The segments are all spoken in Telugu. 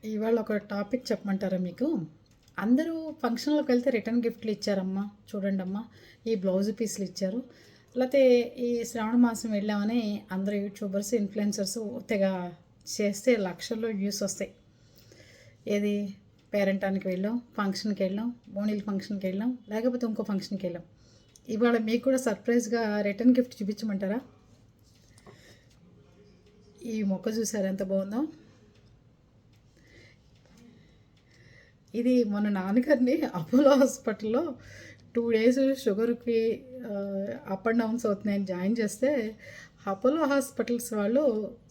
ఇవాళ ఒక టాపిక్ చెప్పమంటారా మీకు? అందరూ ఫంక్షన్‌లోకి వెళ్తే రిటర్న్ గిఫ్ట్‌లు ఇచ్చారమ్మా. చూడండమ్మా, ఈ బ్లౌజ్ పీస్‌లు ఇచ్చారు. లేతే ఈ శ్రావణ మాసం వెళ్ళామని అందరూ యూట్యూబర్స్, ఇన్‌ఫ్లుయెన్సర్స్ తెగ చేస్తే లక్షల్లో వ్యూస్ వస్తాయి. ఏది పేరంటానికి వెళ్ళాం, ఫంక్షన్‌కి వెళ్ళాం, ఓణీల ఫంక్షన్‌కి వెళ్ళాం, లేకపోతే ఇంకో ఫంక్షన్‌కి వెళ్ళాం. ఇవాళ మీకు కూడా సర్ప్రైజ్‌గా రిటర్న్ గిఫ్ట్ చూపించమంటారా? ఈ మొక్క చూసారా ఎంత బాగుందో? ఇది మన నాన్నగారిని అపోలో హాస్పిటల్‌లో 2 డేస్ షుగర్‌కి అప్ అండ్ డౌన్స్ అవుతున్నాయని జాయిన్ చేస్తే, అపోలో హాస్పిటల్స్ వాళ్ళు,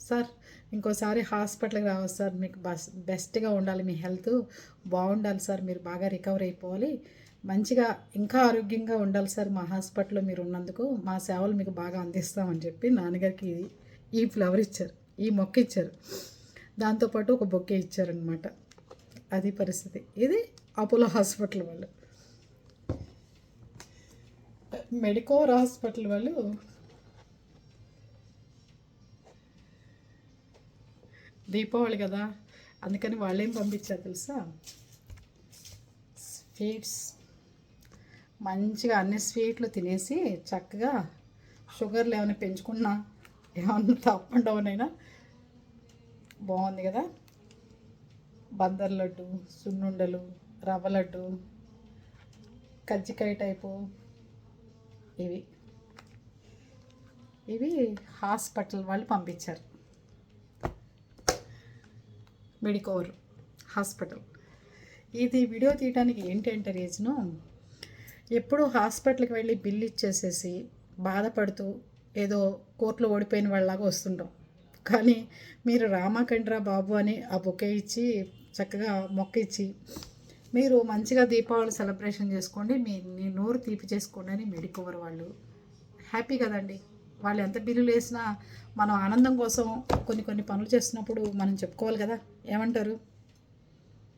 "సార్ ఇంకోసారి హాస్పిటల్‌కి రావాలి సార్. మీకు బెస్ట్‌గా ఉండాలి. మీ హెల్త్ బాగుండాలి సార్. మీరు బాగా రికవర్ అయిపోవాలి. మంచిగా ఇంకా ఆరోగ్యంగా ఉండాలి సార్. మా హాస్పిటల్‌లో మీరు ఉన్నందుకు మా సేవలు మీకు బాగా అందిస్తామని" చెప్పి నాన్నగారికి ఈ ఫ్లవర్ ఇచ్చారు. ఈ మొక్క ఇచ్చారు. దాంతోపాటు ఒక బొకే ఇచ్చారనమాట. అది పరిస్థితి. ఇది అపోలో హాస్పిటల్ వాళ్ళు. మెడికోర్ హాస్పిటల్ వాళ్ళు దీపావళి కదా, అందుకని వాళ్ళేం పంపించారు తెలుసా? స్వీట్స్. మంచిగా అన్ని స్వీట్లు తినేసి చక్కగా షుగర్లు ఏమైనా పెంచుకున్నా, ఏమన్నా అప్ అండ్ డౌన్ అయినా బాగుంది కదా. బందర్ లడ్డు, సున్నుండలు, రవ్వ లడ్డు, కజ్జికాయ టైపు. ఇవి ఇవి హాస్పిటల్ వాళ్ళు పంపించారు. Medicore hospital. ఇది వీడియో తీయడానికి ఏంటంటే రీజను, ఎప్పుడు హాస్పిటల్కి వెళ్ళి బిల్లు ఇచ్చేసేసి బాధపడుతూ ఏదో కోర్టులో ఓడిపోయిన వాళ్ళలాగా వస్తుంటాం. కానీ మీరు రామాకండ్రా బాబు అని ఆ బొకే ఇచ్చి, చక్కగా మొక్క ఇచ్చి, మీరు మంచిగా దీపావళి సెలబ్రేషన్ చేసుకోండి, మీ నోరు తీపి చేసుకోండి అని మెడికోవర్ వాళ్ళు హ్యాపీ కదండి. వాళ్ళు ఎంత బిల్లులు వేసినా మనం ఆనందం కోసం కొన్ని కొన్ని పనులు చేస్తున్నప్పుడు మనం చెప్పుకోవాలి కదా. ఏమంటారు?